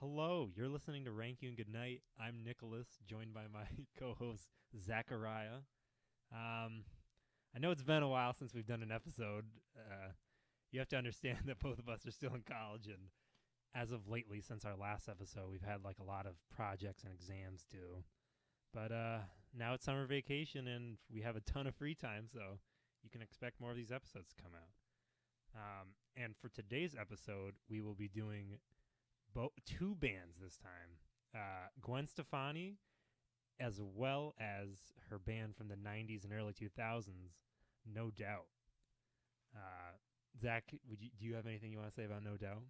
Hello, you're listening to Rank You and Good Night. I'm Nicholas, joined by my co-host Zachariah. I know it's been a while since we've done an episode. You have to understand that both of us are still in college, and as of lately, since our last episode, we've had like a lot of projects and exams due. But now it's summer vacation, and we have a ton of free time, so you can expect more of these episodes to come out. And for today's episode, we will be doing two bands this time. Gwen Stefani, as well as her band from the 90s and early 2000s, No Doubt. Zach, do you have anything you want to say about No Doubt?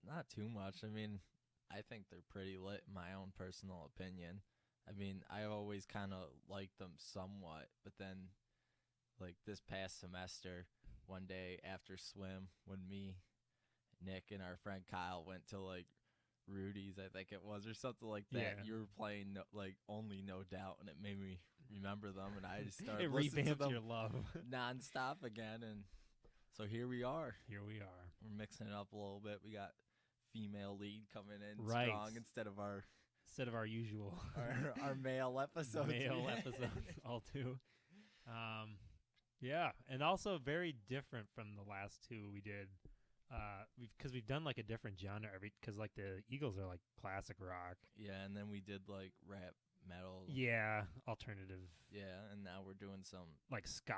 Not too much. I mean, I think they're pretty lit, in my own personal opinion. I mean, I always kind of liked them somewhat, but then, like, this past semester, one day after swim, when me, Nick, and our friend Kyle went to, like, Rudy's, I think it was, or something like that, Yeah. you were playing, only No Doubt, and it made me remember them, and I just started It listening to revamped them your love. nonstop again, and so here we are. Here we are. We're mixing it up a little bit. We got female lead coming in Right. strong instead of our usual our male episodes. episodes, all two. Yeah, and also very different from the last two we did. Because we've done like a different genre because like the Eagles are like classic rock. Yeah, and then we did like rap, metal. Yeah, alternative. Yeah, and now we're doing some Like ska,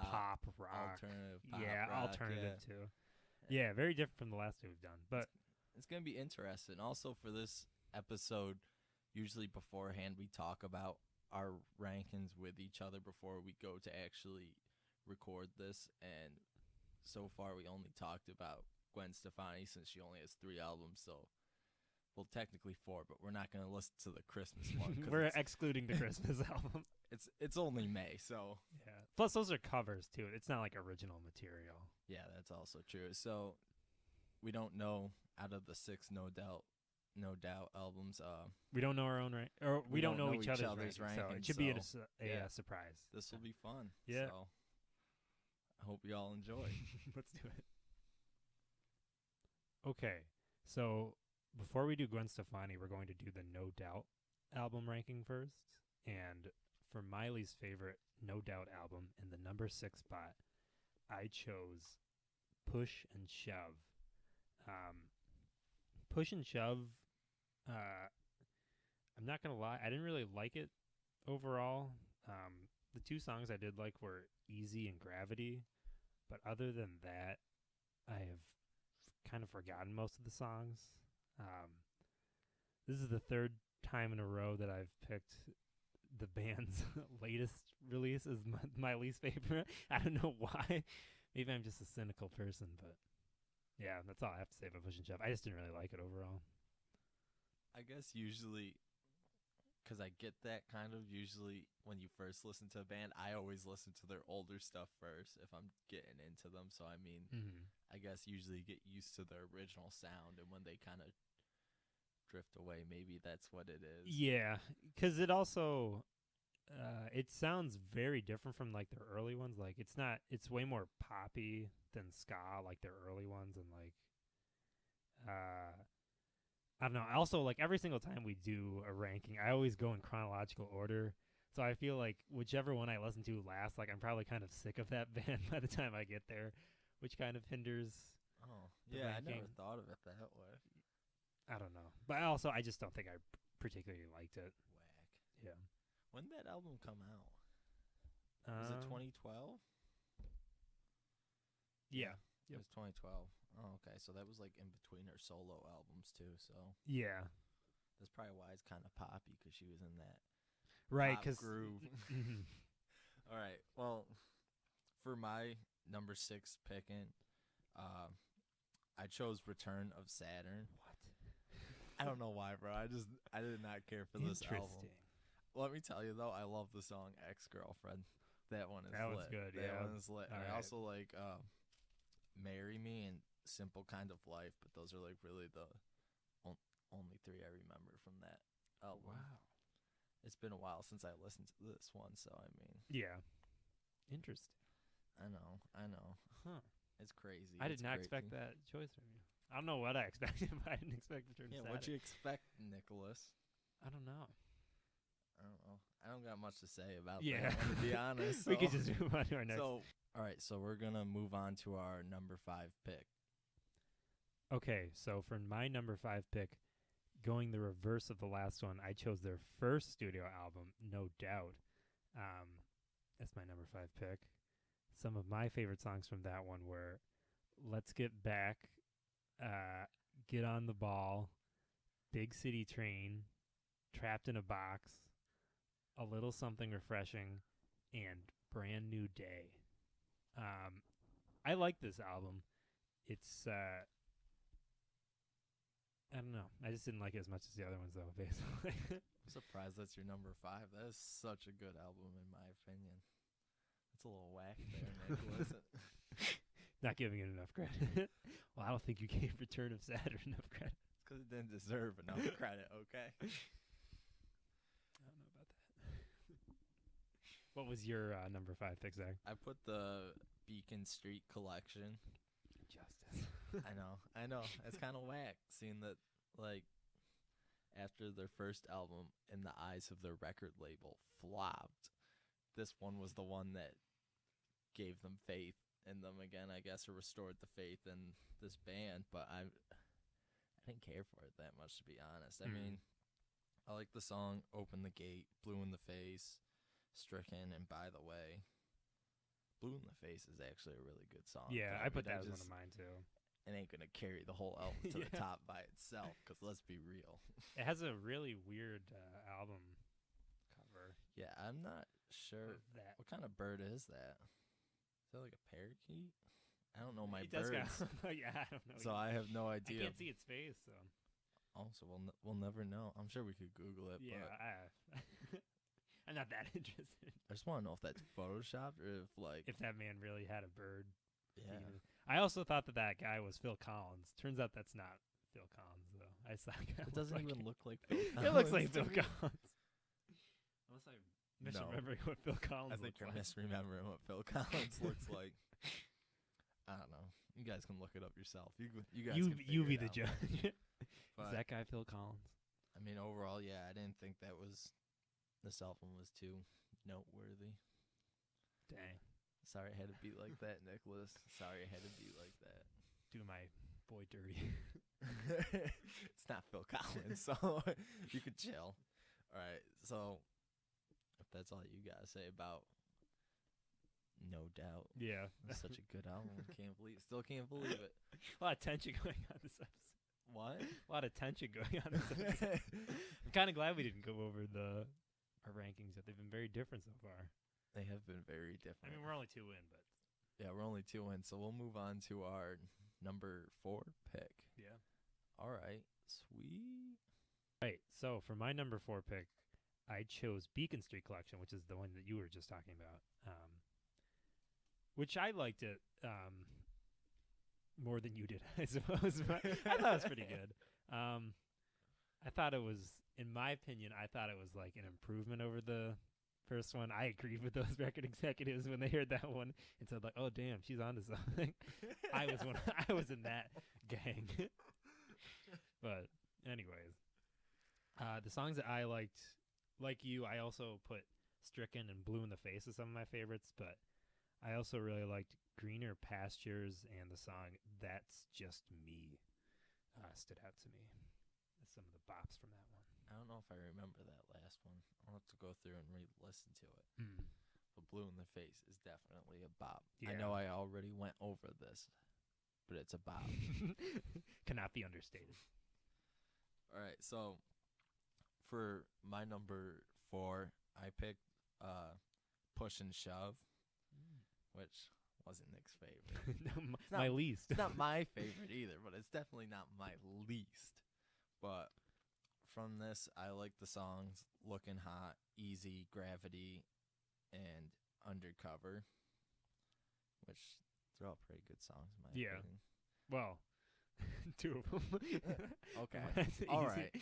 pop, rock. alternative pop rock, alternative yeah. too. Yeah, very different from the last two we've done. But It's going to be interesting. Also for this episode, usually beforehand we talk about our rankings with each other before we go to actually record this, and so far we only talked about Gwen Stefani since she only has 3 albums, so well, technically 4, but we're not going to listen to the Christmas one. we're excluding the Christmas album. It's only May, so Yeah. Plus, those are covers too. It's not like original material. yeah, that's also true. So we don't know out of the 6 No Doubt albums. We don't know our own rank, or we don't know each other's rankings, so it rankings, should be a so, surprise. This will be fun. Yeah. So I hope you all enjoy. Let's do it. Okay, so before we do Gwen Stefani, we're going to do the No Doubt album ranking first. And for Miley's favorite No Doubt album in the number 6 spot, I chose Push and Shove. Push and Shove, I'm not going to lie, I didn't really like it overall. The 2 songs I did like were Easy and Gravity, but other than that, I have kind of forgotten most of the songs. This is the 3rd time in a row that I've picked the band's latest release as my least favorite. I don't know why. Maybe I'm just a cynical person, but yeah, that's all I have to say about Push and Shove. I just didn't really like it overall. I guess usually, because I get that kind of, usually when you first listen to a band, I always listen to their older stuff first if I'm getting into them. So, I mean, I guess usually get used to their original sound, and when they kind of drift away, maybe that's what it is. Yeah, because it also, it sounds very different from like their early ones. Like it's way more poppy than ska, like their early ones, and like, I don't know. Also, like every single time we do a ranking, I always go in chronological order. So I feel like whichever one I listen to last, like I'm probably kind of sick of that band by the time I get there, which kind of hinders. Oh, the yeah, I ranking. never thought of it that way. I don't know, but also I just don't think I particularly liked it. Whack. Yeah. When did that album come out? Was it 2012? Yeah. It was 2012. Oh, okay. So that was like in between her solo albums too. So Yeah. that's probably why it's kind of poppy, because she was in that Right. pop Because groove. All right. Well, for my number 6 picking, I chose Return of Saturn. What? I don't know why, bro. I did not care for this album. Interesting. Let me tell you though, I love the song Ex-Girlfriend. That one is That lit. one's good, That yeah. one is lit. All And I right. also like Marry Me and Simple Kind of Life, but those are like really the only 3 I remember from that album. Wow. It's been a while since I listened to this one, so I mean, Yeah. Interesting. I know. Huh. It's crazy. I did It's not crazy. expect that choice from you. I don't know what I expected, but I didn't expect Return of Yeah, Saturn. what'd you expect, Nicholas? I don't know. I don't know. I don't got much to say about Yeah. that one, to be honest. We could so- just move on to our next. So, all right, so we're going to move on to our number 5 pick. Okay, so for my number 5 pick, going the reverse of the last one, I chose their first studio album, No Doubt. That's my number 5 pick. Some of my favorite songs from that one were Let's Get Back, Get on the Ball, Big City Train, Trapped in a Box, A Little Something Refreshing, and Brand New Day. I like this album. It's I don't know. I just didn't like it as much as the other ones, though, basically. I'm surprised that's your number 5. That is such a good album, in my opinion. It's a little whack there, Nicholas. Not giving it enough credit. Well, I don't think you gave Return of Saturn enough credit. It's because it didn't deserve enough credit, okay? I don't know about that. What was your number 5 pick, Zach? I put the Beacon Street Collection. Justice. I know. It's kind of whack seeing that, like, after their first album, in the eyes of their record label, flopped. This one was the one that gave them faith in them again, I guess, or restored the faith in this band. But I didn't care for it that much, to be honest. I mean, I like the song "Open the Gate," "Blue in the Face," "Stricken," and "By the Way." "Blue in the Face" is actually a really good song. Yeah, but I put mean, that as one of mine, too. It ain't gonna carry the whole album to the Yeah. top by itself. Because let's be real. It has a really weird album cover Yeah, I'm not sure. of that. What kind of bird is that? Is that like a parakeet? I don't know my It does birds, yeah, I don't know. so I have no I idea. can't see its face, so. Also, we'll never know. I'm sure we could Google it. Yeah, But I'm not that interested. I just want to know if that's photoshopped or if like If that man really had a bird. yeah. I also thought that guy was Phil Collins. Turns out that's not Phil Collins, though. I saw a guy It look doesn't like even him. look like Phil It looks like Collins to Phil me. Collins. Unless I'm No. misremembering what Phil Collins I think looks you're like. misremembering what Phil Collins looks like. I don't know. You guys can look it up yourself. You guys can You figure be it the out. judge. But, Is that guy Phil Collins? I mean, overall, yeah, I didn't think that was this album was too noteworthy. Dang. Sorry I had to be like that, Nicholas. Sorry I had to be like that. Do my boy dirty. It's not Phil Collins, so you could chill. All right, so if that's all you gotta say about No Doubt, Yeah. it's such a good album. Still can't believe it. A lot of tension going on this episode. What? A lot of tension going on this episode. I'm kind of glad we didn't go over our rankings yet. They've been very different so far. They have been very I different. mean, we're only 2 in, but Yeah, we're only 2 in, so we'll move on to our number 4 pick. yeah. All right, sweet. Right. So for my number 4 pick, I chose Beacon Street Collection, which is the one that you were just talking about. Which I liked it more than you did, I suppose. But I thought it was pretty good. I thought it was, in my opinion, I thought it was like an improvement over the first one. I agreed with those record executives when they heard that one and said, like, "Oh, damn, she's onto something." I was in that gang. But anyways, the songs that I liked, like you, I also put Stricken and Blue in the Face as some of my favorites, but I also really liked Greener Pastures and the song That's Just Me stood out to me as some of the bops from that one. I don't know if I remember that last one. I'll have to go through and re-listen to it. But Blue in the Face is definitely a bop. I know I already went over this, but it's a bop. Cannot be understated. All right, so for my number 4, I picked Push and Shove, which wasn't Nick's favorite. No, not- my least. It's not my favorite either, but it's definitely not my least. But from this, I like the songs Looking Hot, Easy, Gravity, and Undercover, which they're all pretty good songs in my Yeah. opinion. Well, 2 of them. Okay. That's All easy. right.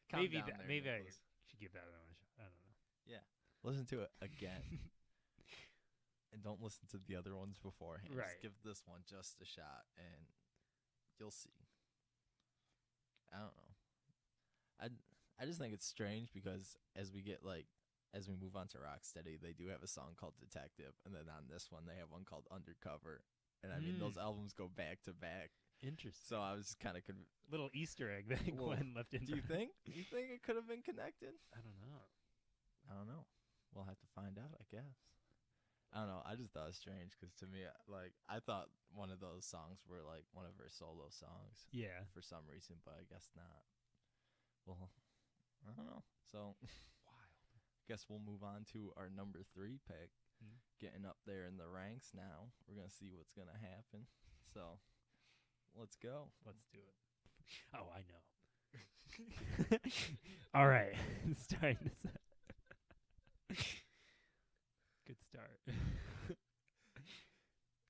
Calm Maybe down there, maybe I Nicholas. should give that another shot. I don't know. Listen to it again. And don't listen to the other ones beforehand. Right. Just give this one just a shot, and you'll see. I don't know. I just think it's strange because as we move on to Rocksteady, they do have a song called Detective, and then on this one they have one called Undercover, and I mean those albums go back to back. Interesting. So I was kind of little Easter egg that Gwen left in. Do you think it could have been connected? I don't know. We'll have to find out, I guess. I don't know. I just thought it was strange because to me, like, I thought one of those songs were like one of her solo songs. Yeah. For some reason, but I guess not. Well, I don't know. So Wild. Guess we'll move on to our number 3 pick. Mm. Getting up there in the ranks now. We're gonna see what's gonna happen. So let's go. Let's do it. Oh, I know. All right. Starting this up. Good start. Do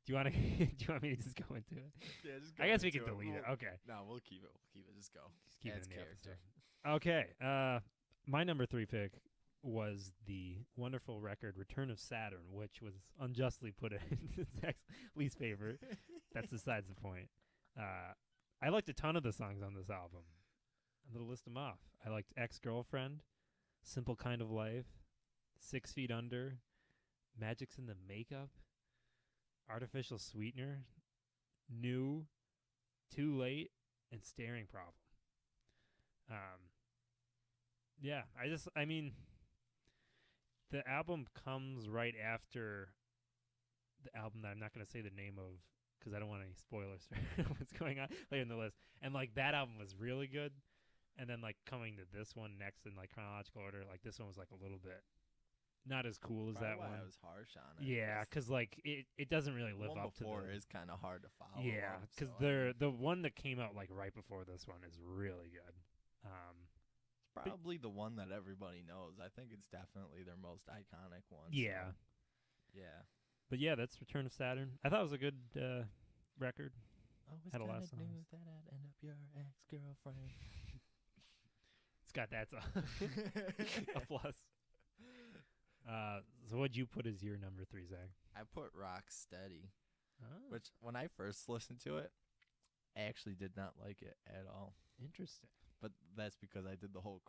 you want me to just go into it? Yeah, just go. I guess we can into delete it. Okay. No, we'll keep it. Just go. Just keep it Adds in the character. episode. Okay. My number 3 pick was the wonderful record Return of Saturn, which was unjustly put in Zach's least favorite. That's besides the point. I liked a ton of the songs on this album. I'm going to list them off. I liked Ex-Girlfriend, Simple Kind of Life, 6 Feet Under, Magic's in the Makeup, Artificial Sweetener, New, Too Late, and Staring Problem. Yeah, I mean, the album comes right after the album that I'm not going to say the name of because I don't want any spoilers for what's going on later in the list. And, like, that album was really good. And then, like, coming to this one next in, like, chronological order, like, this one was, like, a little bit not as cool as Probably that why one. I was harsh on it. Yeah, because, like, it doesn't really live one up to the... before is kind of hard to follow. Yeah, because the one that came out, like, right before this one is really good. It's probably the one that everybody knows. I think it's definitely their most iconic one. Yeah. So. Yeah. But, yeah, that's Return of Saturn. I thought it was a good record. Always Had a lot of kinda songs. knew that I'd end up your ex-girlfriend. It's got that song. A plus. So what'd you put as your number 3, Zach? I put Rocksteady, Oh, which when I first listened to it, I actually did not like it at all. interesting. But that's because I did the whole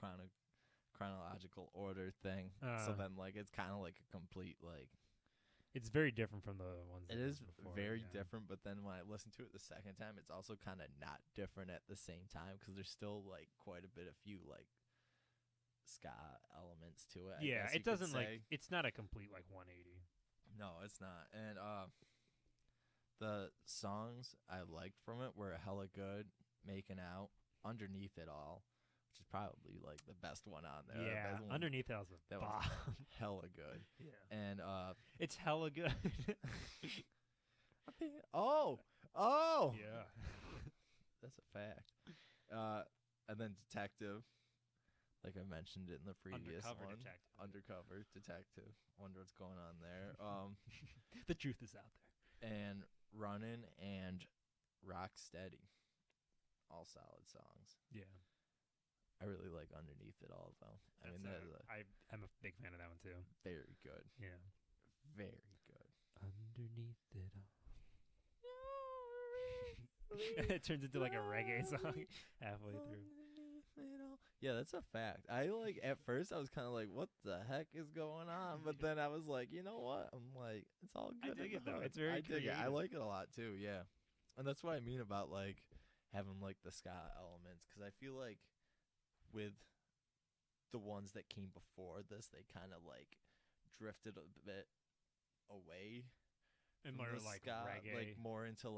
chronological order thing. So then, like, it's kind of like a complete, like... It's very different from the ones that It is before, very yeah. different, but then when I listen to it the second time, it's also kind of not different at the same time because there's still, like, quite a bit of few, like, ska elements to it. I Yeah, guess you it could doesn't, like, say. it's not a complete, like, 180. No, it's not. And the songs I liked from it were Hella Good, Making Out, Underneath It All, which is probably, like, the best one on there. Yeah, That one- Underneath that was a that bomb. was hella good. Yeah. And It's hella good. oh, Yeah. that's a fact. And then Detective, like I mentioned it in the previous Undercover one. Detective. Undercover Detective. Wonder what's going on there. The truth is out there. And Runnin' and Rocksteady, all solid songs. Yeah. I really like Underneath It All, though. I mean, that is I'm a big fan of that one, too. very good. Yeah. Very good. Underneath it all. It turns into, like, a reggae song halfway through. Yeah, that's a fact. At first I was kind of like, what the heck is going on? But then I was like, you know what? I'm like, it's all I good. dig in it, the though. hood. It's very I dig it. I creative. like it a lot, too, yeah. And that's what I mean about, like, having, like, the ska elements. Because I feel like with the ones that came before this, they kind of, like, drifted a bit away. And from more, the like, ska, reggae. like more into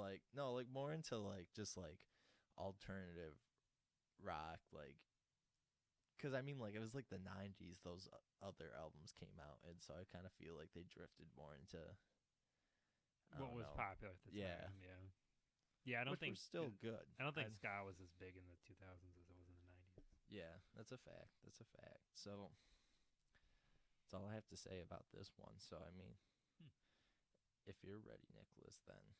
just like alternative rock, like, because I mean, like, it was like the 90s those other albums came out, and so I kind of feel like they drifted more into what was popular at the Yeah. time. Yeah. Yeah, I don't which think was still good. I don't think ska was as big in the 2000s as it was in the 90s. Yeah, that's a fact. So that's all I have to say about this one. So I mean, if you're ready, Nicholas, then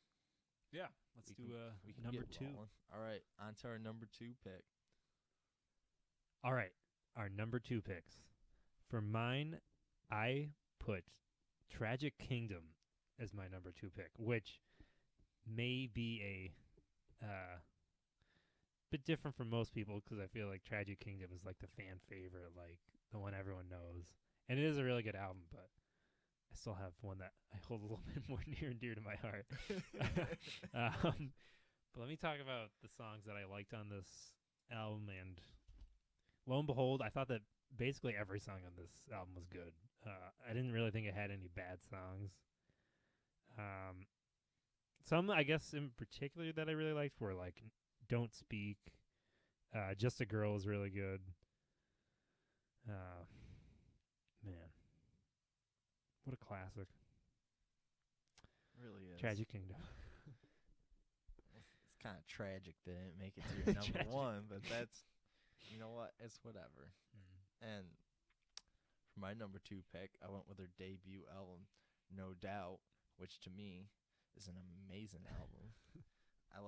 Yeah, let's we do can number get 2. rolling. All right, on to our number 2 pick. All right, our number 2 picks. For mine, I put Tragic Kingdom as my number 2 pick, which may be a bit different from most people because I feel like Tragic Kingdom is like the fan favorite, like the one everyone knows. And it is a really good album, but I still have one that I hold a little bit more near and dear to my heart. But let me talk about the songs that I liked on this album. And lo and behold, I thought that basically every song on this album was good. I didn't really think it had any bad songs. Some, I guess, in particular that I really liked were like Don't Speak. Just a Girl is really good. Man. What a classic. Really is. Tragic Kingdom. It's kind of tragic that it didn't make it to your number one, but that's, you know what? It's whatever. And for my number 2 pick, I went with her debut album, No Doubt, which to me is an amazing album. I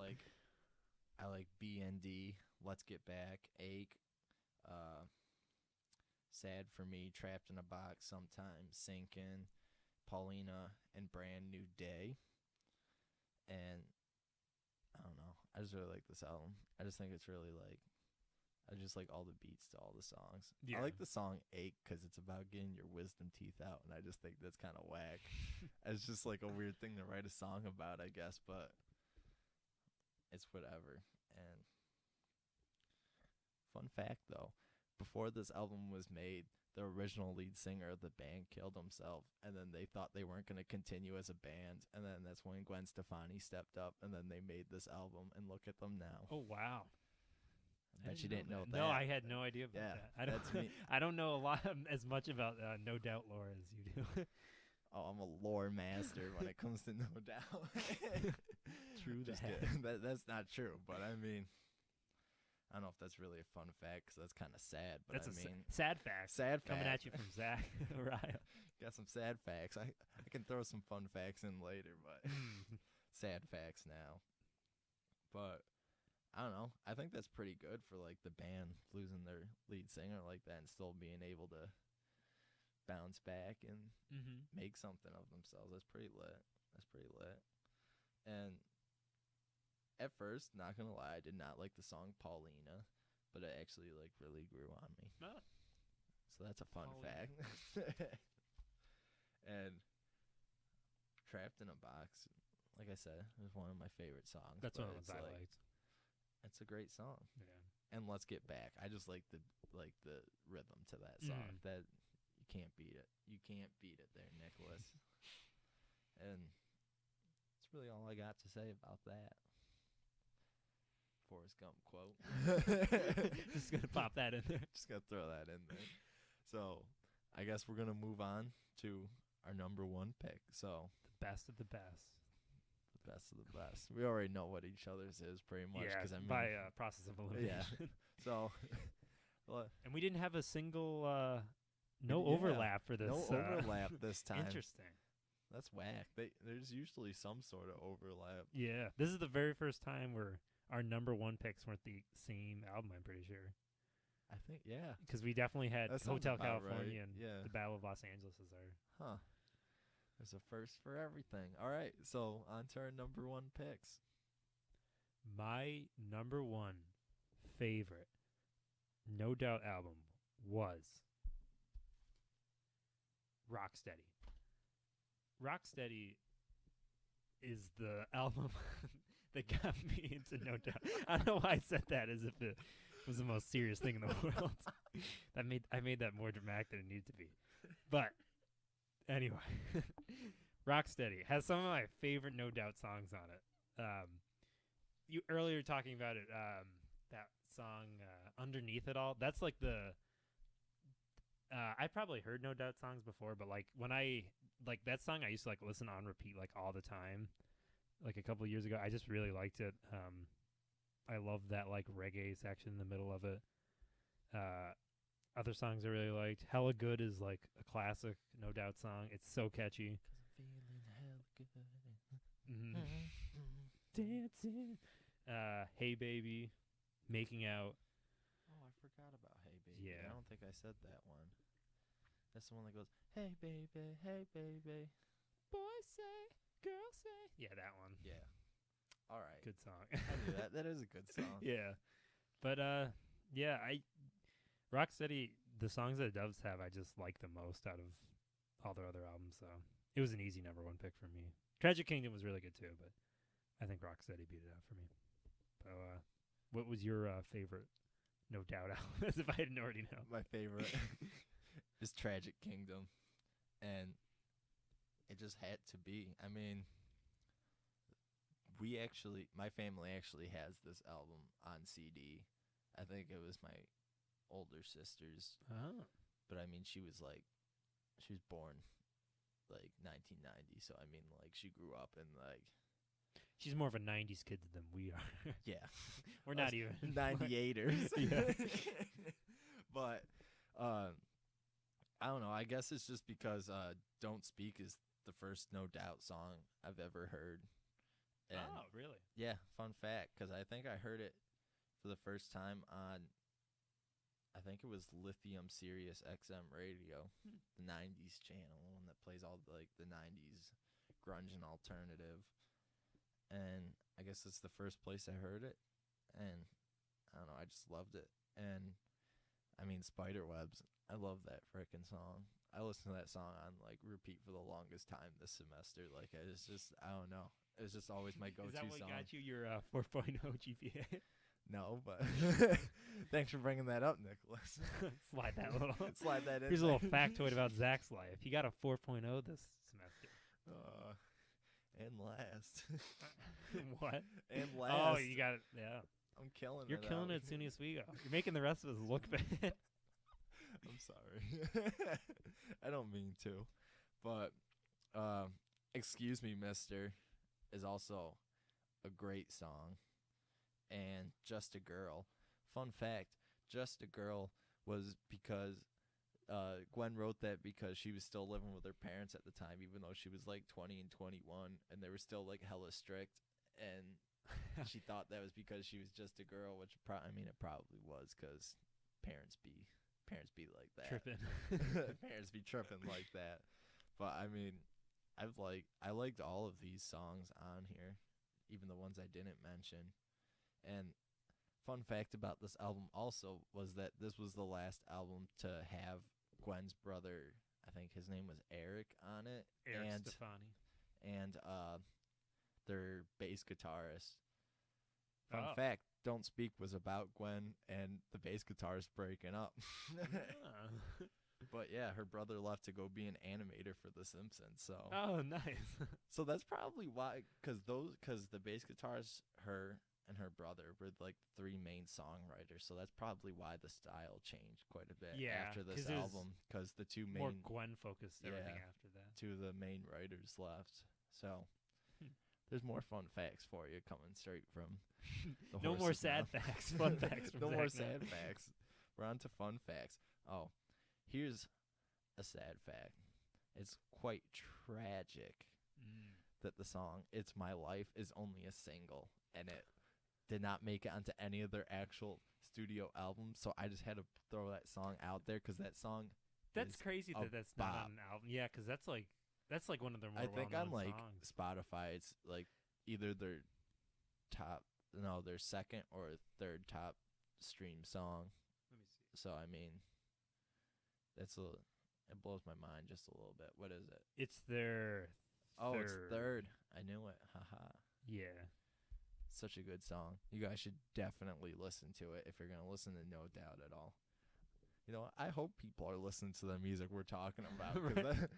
like BND, Let's Get Back, Ache, Sad for Me, Trapped in a Box, Sometimes, Sinkin', Paulina, and Brand New Day. And I don't know. I just really like this album. I just think it's really like, I just like all the beats to all the songs. Yeah. I like the song Ache because it's about getting your wisdom teeth out, and I just think that's kind of whack. It's just like a weird thing to write a song about, I guess, but it's whatever. And fun fact, though, before this album was made, the original lead singer of the band killed himself, and then they thought they weren't going to continue as a band, and then that's when Gwen Stefani stepped up, and then they made this album, and look at them now. Oh, wow. I bet you didn't know that. No, I had no idea about that. That's me. I don't know a lot as much about No Doubt lore as you do. Oh, I'm a lore master when it comes to No Doubt. True Just that. kidding. That's not true, but I mean, I don't know if that's really a fun fact because that's kind of sad. But That's I mean, sad fact. sad Coming fact. at you from Zach. Right. Got some sad facts. I can throw some fun facts in later, but sad facts now. But I don't know. I think that's pretty good for like the band losing their lead singer like that and still being able to bounce back and make something of themselves. That's pretty lit. And at first, not gonna lie, I did not like the song Paulina, but it actually like really grew on me. Oh. So that's a fun Paulina. fact. And Trapped in a Box, like I said, was one of my favorite songs. That's but one of the ones I liked. It's a great song. Yeah. And Let's Get Back. I just like the rhythm to that song. That you can't beat it. You can't beat it there, Nicholas. And that's really all I got to say about that. Forrest Gump quote. Just gonna pop that in there. Just gotta throw that in there. So I guess we're gonna move on to our number 1 pick. So The best of the best. best of the best. We already know what each other's is pretty much. Yeah, I mean, by process of elimination. Yeah. So, well, And we didn't have a single, no Yeah, overlap for this. no overlap this time. Interesting. That's whack. There's usually some sort of overlap. Yeah, this is the very first time where our number 1 picks weren't the same album, I'm pretty sure. I think, yeah. Because we definitely had That sounds Hotel about California right. and Yeah. the Battle of Los Angeles as our... Huh. There's a first for everything. All right, so on to our number 1 picks. My number 1 favorite No Doubt album was Rocksteady. Rocksteady is the album that got me into No Doubt. I don't know why I said that as if it was the most serious thing in the world. I made that more dramatic than it needed to be. But anyway, Rocksteady has some of my favorite No Doubt songs on it. You earlier talking about it, that song Underneath It All. That's like the I probably heard No Doubt songs before, but like when I like that song, I used to like listen on repeat like all the time. Like a couple of years ago, I just really liked it. I love that like reggae section in the middle of it. Other songs I really liked. Hella Good is like a classic No Doubt song. It's so catchy. 'Cause I'm feeling hella good. Dancing. Hey Baby, Making Out. Oh, I forgot about Hey Baby. Yeah. I don't think I said that one. That's the one that goes, hey baby, Boys say, girls say. Yeah, that one. Yeah. All right. Good song. I knew that. That is a good song. Yeah. But yeah, Rocksteady, the songs that Doves have, I just like the most out of all their other albums. So it was an easy number one pick for me. Tragic Kingdom was really good too, but I think Rocksteady beat it out for me. So what was your favorite No Doubt album? As if I didn't already know. My favorite is Tragic Kingdom, and it just had to be. I mean, my family actually has this album on CD. I think it was my older sister's, Oh. but I mean, she was born like 1990, so I mean, like she grew up in like She's more of a 90s kid than we are. yeah, We're not even 98ers. Yeah. But I don't know. I guess it's just because "Don't Speak" is the first No Doubt song I've ever heard. And oh, really? yeah, fun fact, because I think I heard it for the first time on, I think it was Lithium Sirius XM radio, the 90s channel, the one that plays all the 90s grunge and alternative. And I guess it's the first place I heard it, and I don't know, I just loved it. And I mean, Spiderwebs, I love that frickin' song. I listened to that song on like repeat for the longest time this semester. Like it's just, I don't know, it was just always my go-to song. Is that what got you your 4.0 GPA? No, but thanks for bringing that up, Nicholas. Slide that little. Slide that in. Here's a little factoid about Zach's life. He got a 4.0 this semester. And last. What? And last. Oh, you got it. Yeah. I'm killing You're it. killing it as soon as we go. You're making the rest of us look bad. I'm sorry. I don't mean to. But Excuse Me, Mister is also a great song. And Just a Girl. Fun fact, Just a Girl was because Gwen wrote that because she was still living with her parents at the time, even though she was like 20 and 21, and they were still like hella strict. And she thought that was because she was just a girl, which I mean, it probably was, because parents be like that. Tripping. Parents be tripping like that. But I mean, I liked all of these songs on here, even the ones I didn't mention. And fun fact about this album also was that this was the last album to have Gwen's brother, I think his name was Eric, on it. Eric Stefani. And their bass guitarist. Fun fact, Don't Speak was about Gwen and the bass guitarist breaking up. But yeah, her brother left to go be an animator for The Simpsons. So oh, nice. So that's probably why, because the bass guitarist, her and her brother were like the three main songwriters. So that's probably why the style changed quite a bit after this album, because the two main, more Gwen focused everything after that. Two of the main writers left. So there's more fun facts for you coming straight from the no more sad facts. Fun facts. From no Zach more now. sad facts. We're on to fun facts. Oh, here's a sad fact. It's quite tragic that the song "It's My Life" is only a single, and it did not make it onto any of their actual studio albums. So I just had to throw that song out there, because that song. That's crazy that that's not on an album. Yeah, because that's like one of their more. I think on like songs. Spotify, it's like either their second or third top stream song. Let me see. So I mean, it blows my mind just a little bit. What is it? It's their. It's third. I knew it. Haha. Yeah. Such a good song. You guys should definitely listen to it if you're gonna listen to No Doubt at all. You know, I hope people are listening to the music we're talking about. Right.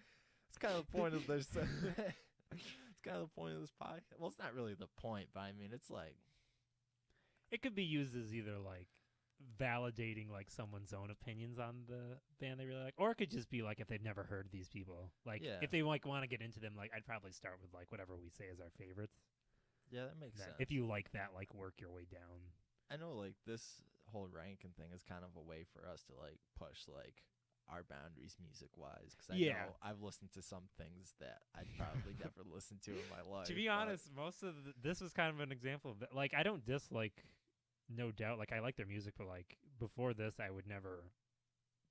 It's kind of the point of this. It's kind of the point of this podcast. Well, it's not really the point, but I mean, it's like it could be used as either like validating like someone's own opinions on the band they really like, or it could just be like if they've never heard these people. Like if they like want to get into them, like I'd probably start with like whatever we say is our favorites. Yeah, that makes sense. If you like that, like work your way down. I know, like this whole ranking thing is kind of a way for us to like push like our boundaries music wise, because I know I've listened to some things that I'd probably never listened to in my life. To be honest, most of this was kind of an example of that. Like I don't dislike No Doubt. Like I like their music, but like before this, I would never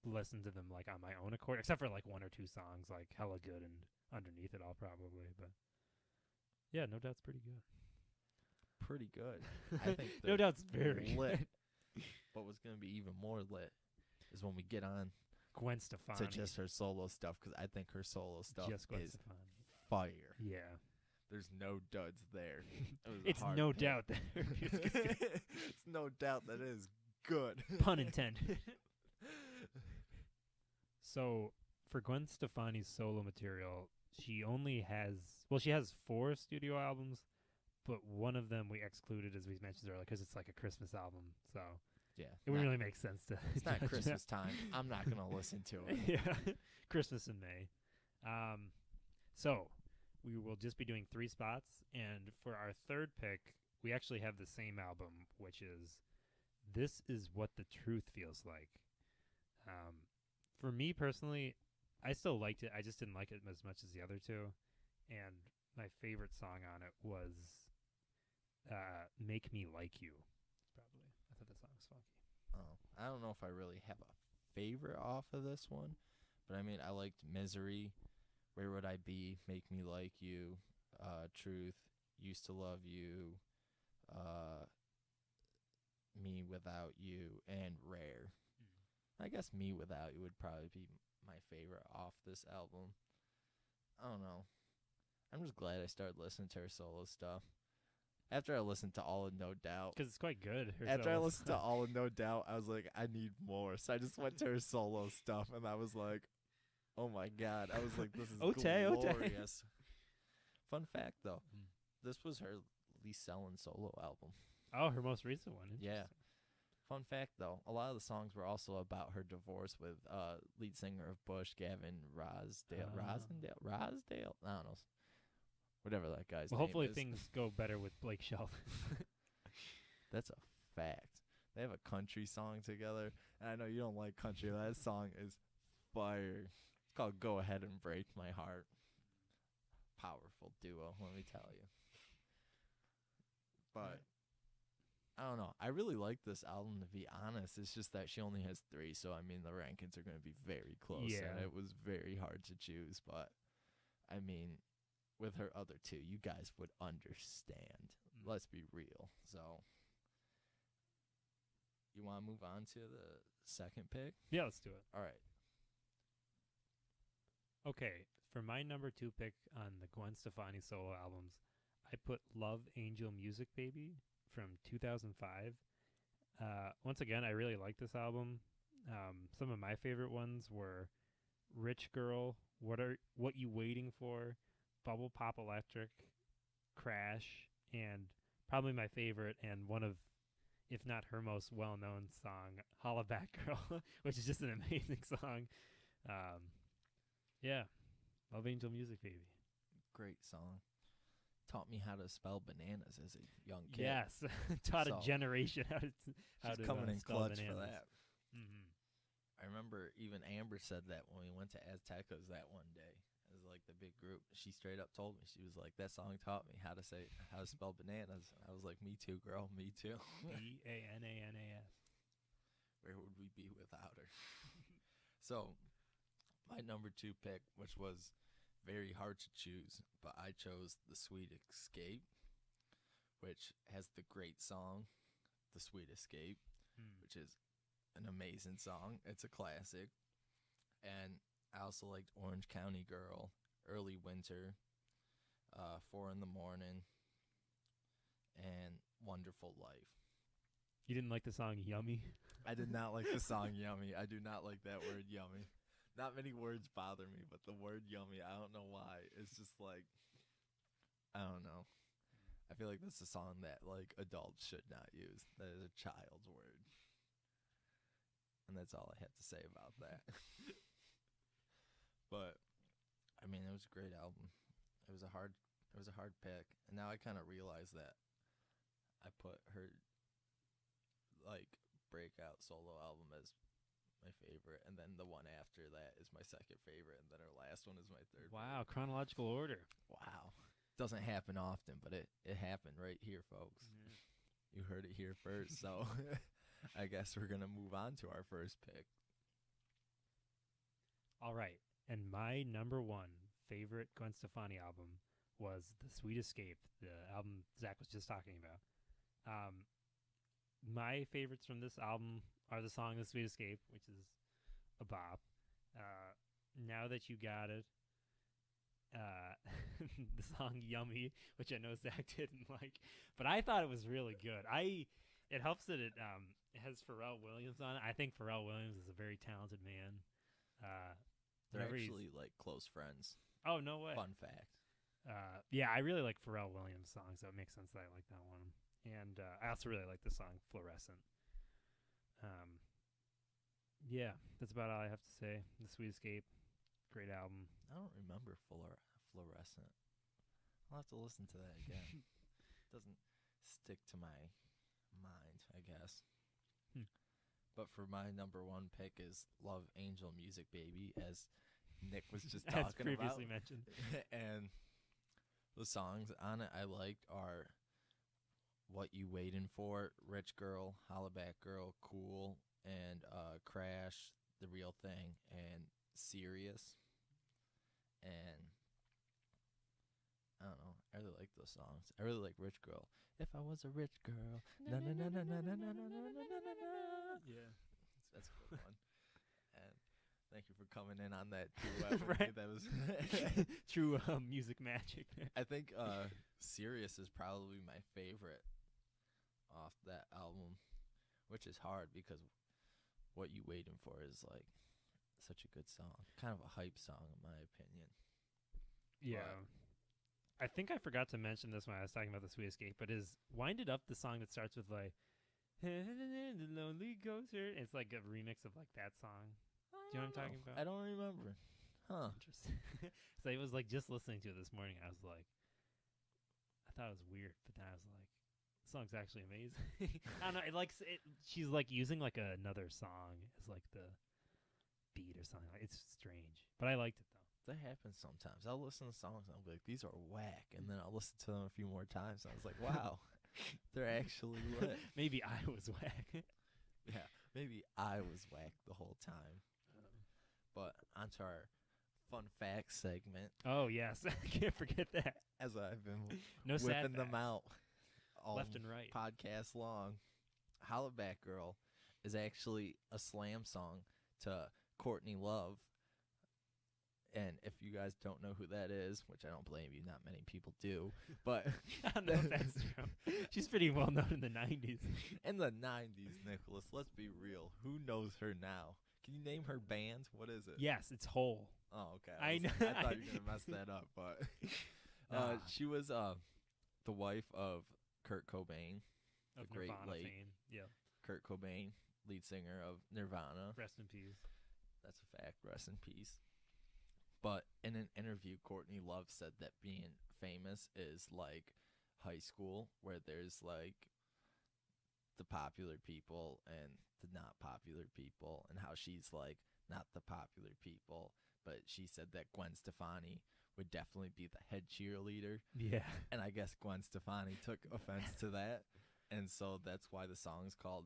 listen to them like on my own accord, except for like one or two songs, like Hella Good and Underneath It All, probably. But yeah, No Doubt's pretty good. Pretty good. I think No Doubt's very lit. good. But what's going to be even more lit is when we get on Gwen Stefani. to just her solo stuff, because I think her solo stuff Just Gwen is Stefani. fire. Yeah. There's no duds there. It's no doubt that It's no doubt that it is good. pun intended. So for Gwen Stefani's solo material, she has 4 studio albums, but one of them we excluded, as we mentioned earlier, because it's like a Christmas album. So Yeah. it wouldn't really make sense to. It's not judge Christmas time. I'm not going to listen to it. Yeah, Christmas in May. So we will just be doing 3 spots, and for our third pick, we actually have the same album, which is "This Is What the Truth Feels Like." For me personally, I still liked it. I just didn't like it as much as the other 2, and my favorite song on it was "Make Me Like You." Probably, I thought that song was funky. Oh, I don't know if I really have a favorite off of this one, but I mean, I liked Misery, Where Would I Be, Make Me Like You, Truth, Used to Love You, Me Without You, and Rare. I guess Me Without You would probably be my favorite off this album. I don't know. I'm just glad I started listening to her solo stuff. After I listened to All in No Doubt. Because it's quite good. After I listened to All in No Doubt, I was like, I need more. So I just went to her solo stuff, and I was like, oh my God. I was like, this is glorious. Fun fact, though. This was her least selling solo album. Oh, her most recent one. Yeah. Fun fact, though, a lot of the songs were also about her divorce with lead singer of Bush, Gavin Rosdale. Rosdale? I don't know. Whatever that guy's name hopefully is. things go better with Blake Shelton. That's a fact. They have a country song together. And I know you don't like country, but that song is fire. It's called Go Ahead and Break My Heart. Powerful duo, let me tell you. But I don't know. I really like this album, to be honest. It's just that she only has 3, so I mean the rankings are going to be very close. Yeah. And it was very hard to choose, but I mean, with her other 2, you guys would understand. Let's be real. So, you want to move on to the second pick? Yeah, let's do it. All right. Okay, for my number 2 pick on the Gwen Stefani solo albums, I put Love Angel Music Baby from 2005. Once again, I really like this album. Some of my favorite ones were Rich Girl, What You Waiting For, Bubble Pop Electric, Crash, and probably my favorite and one of, if not her most well-known song, Holla Back Girl, which is just an amazing song. Yeah, Love Angel Music Baby. Great song. Taught me how to spell bananas as a young kid. Yes, taught a generation how to She's coming in spell clutch bananas. for that. Mm-hmm. I remember even Amber said that when we went to Aztecas that one day. As like the big group, she straight up told me, she was like, that song taught me how to spell bananas. And I was like, me too, girl, me too. Bananas. Where would we be without her? So my number 2 pick, which was very hard to choose, but I chose The Sweet Escape, which has the great song The Sweet Escape, which is an amazing song. It's a classic. And I also liked Orange County Girl, Early Winter, 4 in the Morning, and Wonderful Life. You didn't like the song Yummy? I did not like the song Yummy. I do not like that word yummy. Not many words bother me, but the word yummy, I don't know why. It's just like, I don't know. I feel like that's a song that like adults should not use. That is a child's word. And that's all I have to say about that. But I mean, it was a great album. It was a hard pick. And now I kind of realize that I put her like breakout solo album as my favorite, and then the one after that is my second favorite, and then her last one is my third. Wow, favorite. chronological order. Wow. Doesn't happen often, but it happened right here, folks. Yeah. You heard it here first, so I guess we're going to move on to our first pick. All right, and my number 1 favorite Gwen Stefani album was The Sweet Escape, the album Zach was just talking about. my favorites from this album are the song "The Sweet Escape," which is a bop. Now That You Got It. The song "Yummy," which I know Zach didn't like, but I thought it was really good. It helps that it has Pharrell Williams on it. I think Pharrell Williams is a very talented man. They're whenever actually like close friends. oh, no way. Fun fact. Yeah, I really like Pharrell Williams' songs, so it makes sense that I like that one. And I also really like the song "Fluorescent." Yeah, that's about all I have to say. The Sweet Escape, great album. I don't remember Fluorescent. I'll have to listen to that again. Doesn't stick to my mind, I guess. But for my number one pick is Love Angel Music Baby, as Nick was just As talking previously about. mentioned. And the songs on it I liked are What You Waiting For, Rich Girl, Hollaback Girl, Cool, and Crash, The Real Thing, and Serious. And I don't know. I really like those songs. I really like Rich Girl. If I was a rich girl. Na na na na na na na na na na na na. Yeah. That's a good one. And thank you for coming in on that too. Right. That was True music magic there. I think Serious is probably my favorite off that album, which is hard because What You Waiting For is like such a good song. Kind of a hype song in my opinion. Yeah. I think I forgot to mention this when I was talking about the Sweet Escape, but is Wind It Up the song that starts with like the lonely ghost here? It's like a remix of like that song. Do you know what I'm talking about? I don't remember. Huh. Interesting. So I was like just listening to it this morning. I was like, I thought it was weird, but then I was like, the song's actually amazing. I don't know. It likes it. She's like using like another song as like the beat or something. It's strange, but I liked it though. That happens sometimes. I'll listen to songs and I'll be like, these are whack. And then I'll listen to them a few more times. And I was like, wow, they're actually lit. Maybe I was whack. Yeah, maybe I was whack the whole time. But onto our fun fact segment. Oh, yes. I can't forget that. As I've been No sad whipping them facts. out all Left and right. podcast long. Hollaback Girl is actually a slam song to Courtney Love. And if you guys don't know who that is, which I don't blame you, not many people do, but I don't know if that's true. She's pretty well known in the 90s. In the 90s, Nicholas, let's be real. Who knows her now? Can you name her band? What is it? Yes, it's Hole. Oh, okay. I know. I thought you were going to mess that up, but she was the wife of Kurt Cobain, Of the great Nirvana late fame. Yeah. Kurt Cobain, lead singer of Nirvana. Rest in peace. That's a fact. Rest in peace. But in an interview, Courtney Love said that being famous is like high school, where there's like the popular people and the not popular people, and how she's like not the popular people. But she said that Gwen Stefani would definitely be the head cheerleader. Yeah. And I guess Gwen Stefani took offense to that. And so that's why the song's called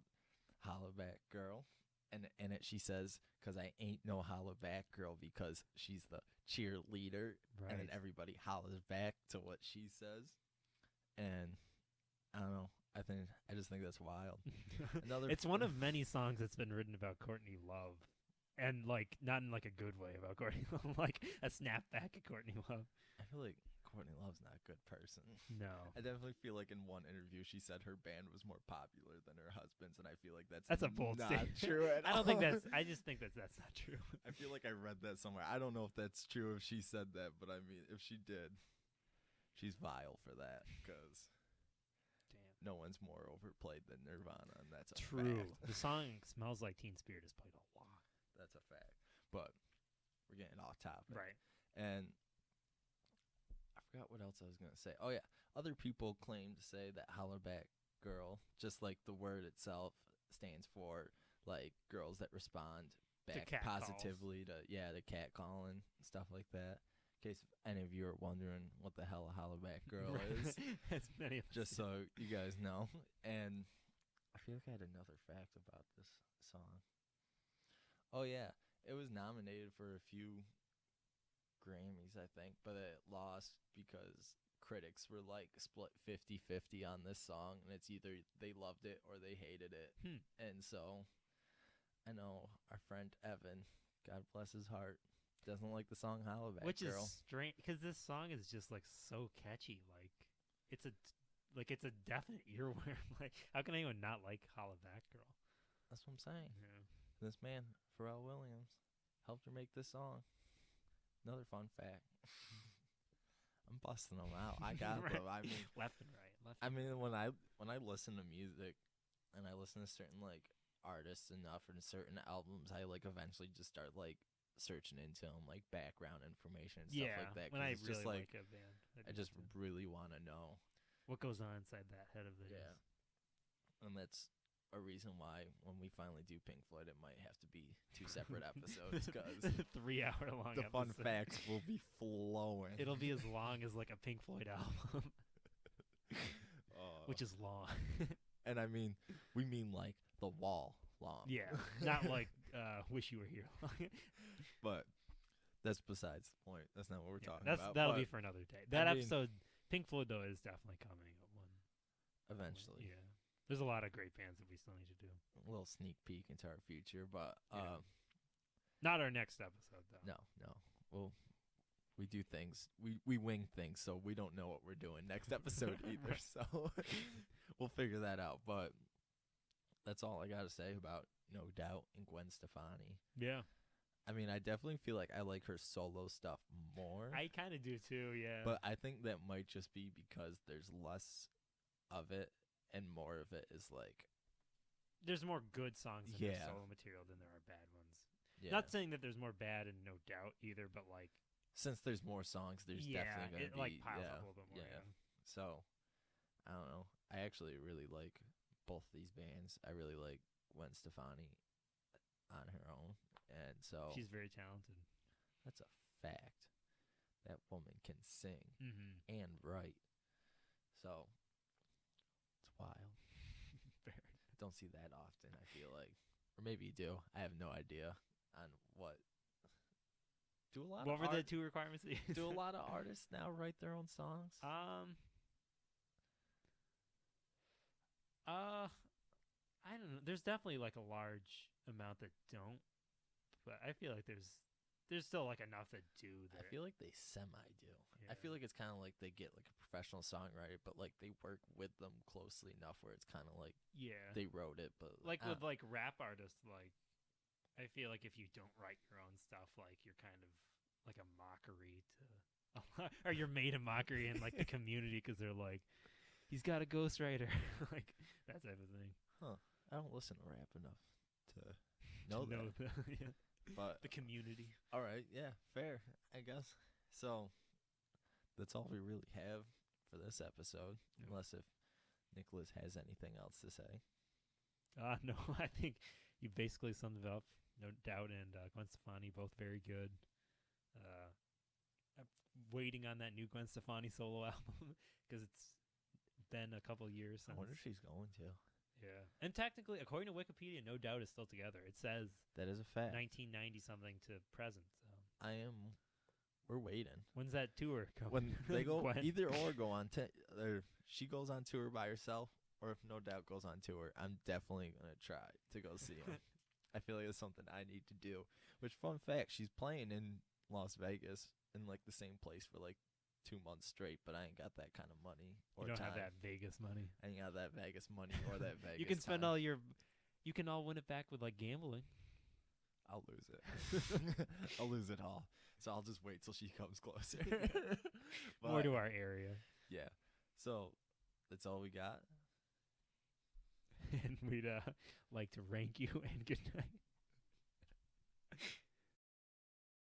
Hollaback Girl. And in it, she says, "'Cause I ain't no holla back girl," because she's the cheerleader, Right. and then everybody hollers back to what she says. And I don't know. I just think that's wild. It's one of many songs that's been written about Courtney Love. And, like, not in, like, a good way about Courtney Love. Like, a snapback at Courtney Love. I feel like Courtney Love's not a good person. No. I definitely feel like in one interview she said her band was more popular than her husband's, and I feel like that's a bold not statement. true at I don't think all. I just think that's not true. I feel like I read that somewhere. I don't know if that's true if she said that, but I mean, if she did, she's vile for that, because Damn. no one's more overplayed than Nirvana, and that's a True. fact. The song Smells Like Teen Spirit is played a lot. That's a fact. But we're getting off topic. Right. And I forgot what else I was going to say. Oh, yeah. Other people claim to say that Hollaback Girl, just like the word itself, stands for, like, girls that respond back positively to catcalling and stuff like that. In case any of you are wondering what the hell a Hollaback Girl is. As many of us Just do. so you guys know. And I feel like I had another fact about this song. Oh, yeah. It was nominated for a few Grammys, I think, but it lost because critics were like split 50-50 on this song, and it's either they loved it or they hated it. And so I know our friend Evan, God bless his heart, doesn't like the song Hollaback Which Girl. is strange because this song is just like so catchy. Like it's a definite earworm. Like how can anyone not like Hollaback Girl? That's what I'm saying. Yeah. This man, Pharrell Williams, helped her make this song. Another fun fact. I'm busting them out. I got Right. them. I mean, Left and right. I mean, when I listen to music, and I listen to certain like artists enough and certain albums, I like eventually just start like searching into them, like background information and stuff like that. When I it's really just like like a band, I just really want to know. what goes on inside that head of theirs. Yeah. And that's a reason why when we finally do Pink Floyd, it might have to be 2 separate episodes because 3 hour long. the fun episode. facts will be flowing. It'll be as long as like a Pink Floyd album, which is long. And I mean, we mean like the wall long. Yeah, not like Wish You Were Here. But that's besides the point. That's not what we're talking about. That'll but be for another day. That I mean- episode, Pink Floyd though, is definitely coming. eventually. Yeah, there's a lot of great bands that we still need to do. A little sneak peek into our future, but Yeah. Not our next episode though. no. Well, we do things. We wing things, so we don't know what we're doing next episode either. So we'll figure that out. But that's all I got to say about No Doubt and Gwen Stefani. Yeah, I mean, I definitely feel like I like her solo stuff more. I kind of do too. Yeah, But I think that might just be because there's less of it and more of it is like, there's more good songs in her Yeah. solo material than there are bad ones. yeah. Not saying that there's more bad and No Doubt either, but like Since there's more songs, there's definitely going it to be. like piles yeah, up a little bit more. yeah. So, I don't know. I actually really like both these bands. I really like Gwen Stefani on her own. And so She's very talented. that's a fact. That woman can sing Mm-hmm. and write. So it's wild. Very. Don't see that often, I feel like. Or maybe you do. I have no idea on what. Do a lot What of were the two requirements? That you do a said? lot of artists now write their own songs? I don't know. There's definitely like a large amount that don't, but I feel like there's still like enough that do. I feel like they semi-do. I feel like it's kind of like they get like a professional songwriter, but like they work with them closely enough where it's kind of like they wrote it, but like with like rap artists, like I feel like if you don't write your own stuff, like you're kind of like a mockery to, or you're made a mockery in like the community because they're like, he's got a ghostwriter, like that type of thing. I don't listen to rap enough to know that. Yeah. But The community. all right, yeah, fair, I guess. So that's all we really have for this episode, Yeah. unless if Nicholas has anything else to say. No, I think you basically summed it up. No Doubt and Gwen Stefani, both very good. I'm waiting on that new Gwen Stefani solo album because it's been a couple years I since. wonder if she's going to. Yeah, and technically, according to Wikipedia, No Doubt is still together. It says That is a fact. 1990 something to present. So We're waiting. when's that tour coming? When they go Gwen? either or go on or she goes on tour by herself, or if No Doubt goes on tour, I'm definitely gonna try to go see him. I feel like it's something I need to do. Which, fun fact, she's playing in Las Vegas in like the same place for like 2 months straight, but I ain't got that kind of money or You don't time. have that Vegas money. I ain't got that Vegas money or that Vegas. You can spend time. you can all win it back with like gambling. I'll lose it. I'll lose it all. So I'll just wait till she comes closer. More But, to our area. yeah. So that's all we got. And we'd like to rank you and good night.